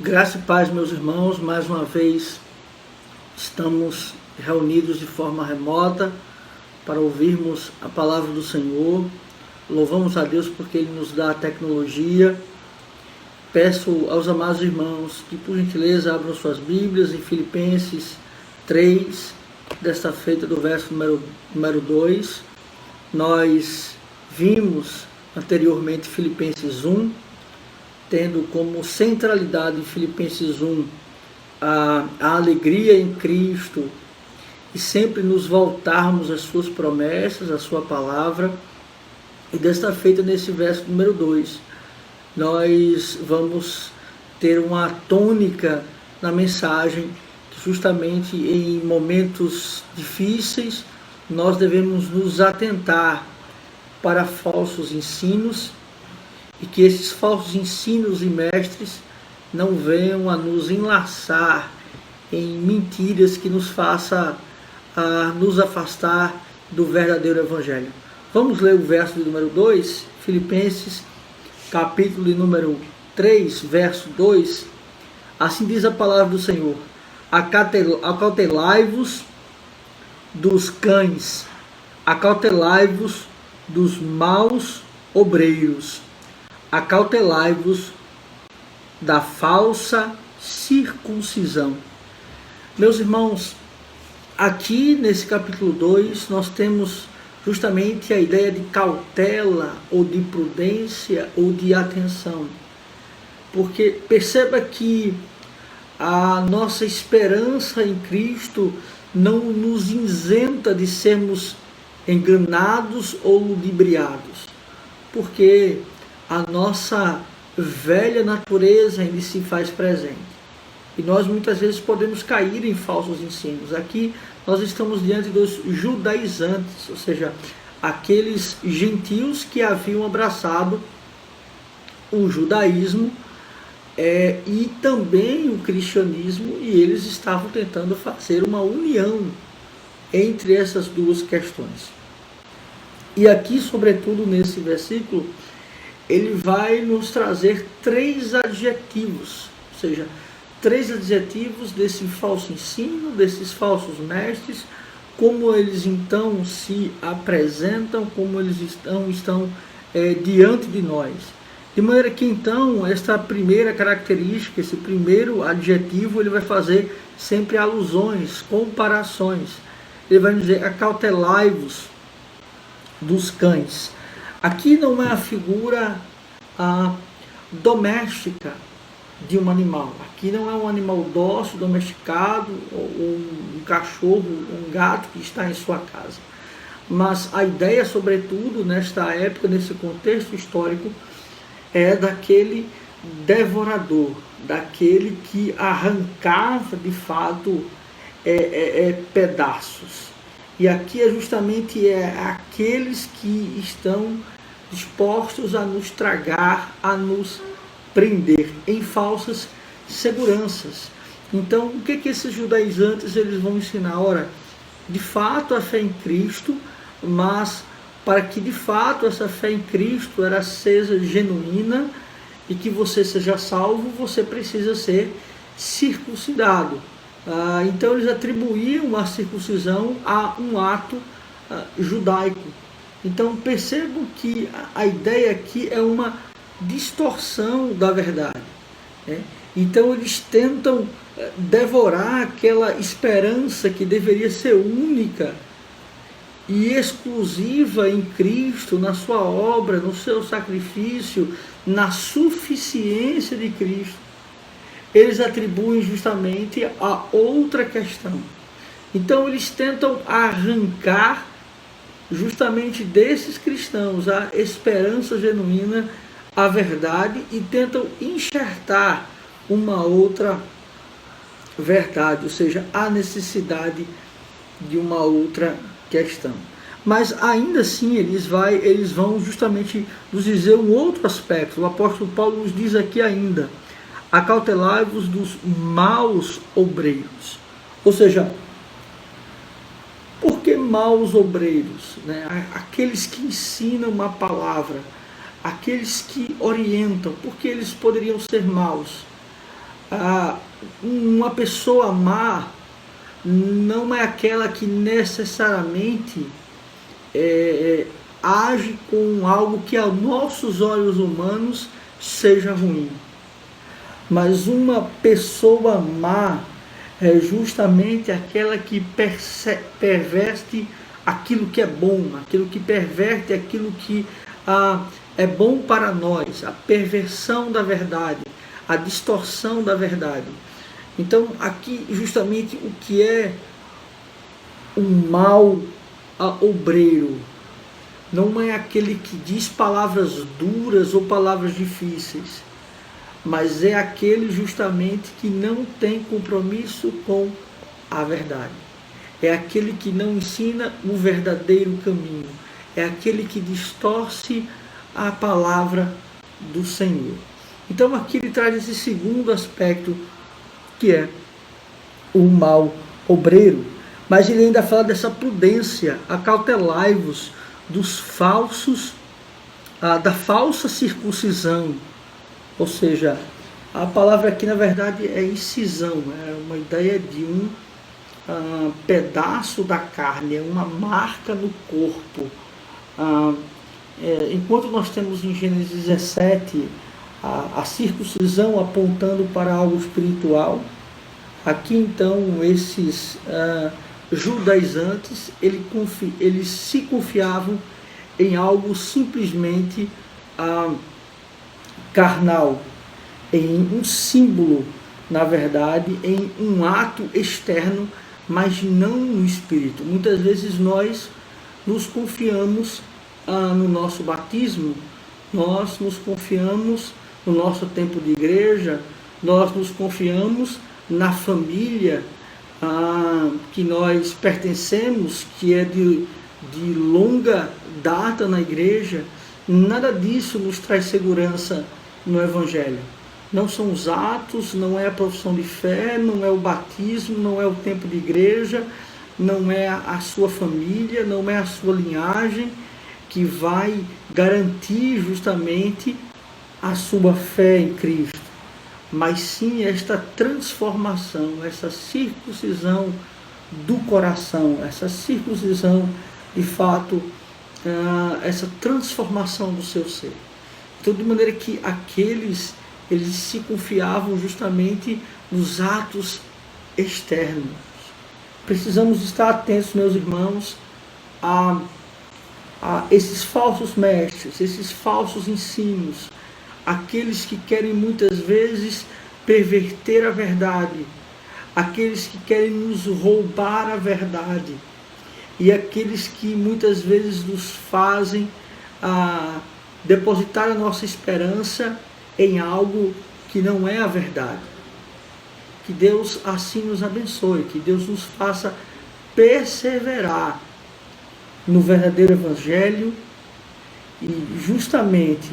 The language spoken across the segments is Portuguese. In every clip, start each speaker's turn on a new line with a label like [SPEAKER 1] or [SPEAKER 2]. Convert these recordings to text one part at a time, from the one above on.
[SPEAKER 1] Graça e paz, meus irmãos, mais uma vez estamos reunidos de forma remota para ouvirmos a palavra do Senhor. Louvamos a Deus porque Ele nos dá a tecnologia. Peço aos amados irmãos que, por gentileza, abram suas Bíblias em Filipenses 3, desta feita do verso número 2. Nós vimos anteriormente Filipenses 1, tendo como centralidade em Filipenses 1 a alegria em Cristo e sempre nos voltarmos às suas promessas, à sua palavra. E desta feita, nesse verso número 2, nós vamos ter uma tônica na mensagem que justamente em momentos difíceis nós devemos nos atentar para falsos ensinos e que esses falsos ensinos e mestres não venham a nos enlaçar em mentiras que nos faça nos afastar do verdadeiro Evangelho. Vamos ler o verso de número 2, Filipenses, capítulo de número 3, verso 2. Assim diz a palavra do Senhor: acautelai-vos dos cães, acautelai-vos dos maus obreiros, acautelai-vos da falsa circuncisão. Meus irmãos, aqui nesse capítulo 2 nós temos justamente a ideia de cautela, ou de prudência, ou de atenção. Porque perceba que a nossa esperança em Cristo não nos isenta de sermos enganados ou ludibriados, porque a nossa velha natureza ainda se faz presente. E nós muitas vezes podemos cair em falsos ensinos. Aqui nós estamos diante dos judaizantes, ou seja, aqueles gentios que haviam abraçado o judaísmo e também o cristianismo, e eles estavam tentando fazer uma união entre essas duas questões. E aqui, sobretudo nesse versículo, ele vai nos trazer 3 adjetivos, ou seja, 3 adjetivos desse falso ensino, desses falsos mestres, como eles então se apresentam, como eles estão diante de nós. De maneira que então, esta primeira característica, esse primeiro adjetivo, ele vai fazer sempre alusões, comparações. Ele vai dizer: acautelai-vos dos cães. Aqui não é a figura doméstica de um animal. Aqui não é um animal dócil, domesticado, ou um cachorro, um gato que está em sua casa. Mas a ideia, sobretudo, nesta época, nesse contexto histórico, é daquele devorador, daquele que arrancava, de fato, pedaços. E aqui é justamente aqueles que estão dispostos a nos tragar, a nos prender em falsas seguranças. Então, o que esses judaizantes eles vão ensinar? Ora, de fato a fé em Cristo, mas para que de fato essa fé em Cristo ela seja genuína e que você seja salvo, você precisa ser circuncidado. Então eles atribuíam a circuncisão a um ato judaico. Então percebam que a ideia aqui é uma distorção da verdade. Então eles tentam devorar aquela esperança que deveria ser única e exclusiva em Cristo, na sua obra, no seu sacrifício, na suficiência de Cristo. Eles atribuem justamente a outra questão. Então eles tentam arrancar justamente desses cristãos a esperança genuína, a verdade, e tentam enxertar uma outra verdade, ou seja, a necessidade de uma outra questão. Mas ainda assim eles vão justamente nos dizer um outro aspecto. O apóstolo Paulo nos diz aqui ainda: acautelai-vos dos maus obreiros. Ou seja, por que maus obreiros? Aqueles que ensinam uma palavra, aqueles que orientam, porque eles poderiam ser maus. Uma pessoa má não é aquela que necessariamente age com algo que aos nossos olhos humanos seja ruim. Mas uma pessoa má é justamente aquela que perverte aquilo que é bom, aquilo que perverte aquilo que é bom para nós, a perversão da verdade, a distorção da verdade. Então, aqui justamente o que é um mau obreiro não é aquele que diz palavras duras ou palavras difíceis, mas é aquele justamente que não tem compromisso com a verdade. É aquele que não ensina o verdadeiro caminho. É aquele que distorce a palavra do Senhor. Então aqui ele traz esse segundo aspecto, que é o mau obreiro. Mas ele ainda fala dessa prudência: acautelai-vos dos falsos, da falsa circuncisão. Ou seja, a palavra aqui na verdade é incisão, é uma ideia de um pedaço da carne, é uma marca no corpo. Enquanto nós temos em Gênesis 17 a circuncisão apontando para algo espiritual, aqui então esses judaizantes eles se confiavam em algo simplesmente carnal, em um símbolo, na verdade, em um ato externo, mas não no espírito. Muitas vezes nós nos confiamos no nosso batismo, nós nos confiamos no nosso tempo de igreja, nós nos confiamos na família que nós pertencemos, que é de longa data na igreja. Nada disso nos traz segurança no Evangelho. Não são os atos, não é a profissão de fé, não é o batismo, não é o tempo de igreja, não é a sua família, não é a sua linhagem que vai garantir justamente a sua fé em Cristo, mas sim esta transformação, essa circuncisão do coração, essa circuncisão de fato, essa transformação do seu ser. Então, de maneira que eles se confiavam justamente nos atos externos. Precisamos estar atentos, meus irmãos, a esses falsos mestres, esses falsos ensinos, aqueles que querem muitas vezes perverter a verdade, aqueles que querem nos roubar a verdade, e aqueles que muitas vezes nos fazem depositar a nossa esperança em algo que não é a verdade. Que Deus assim nos abençoe, que Deus nos faça perseverar no verdadeiro Evangelho e justamente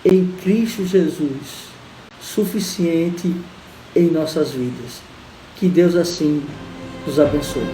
[SPEAKER 1] em Cristo Jesus, suficiente em nossas vidas. Que Deus assim nos abençoe.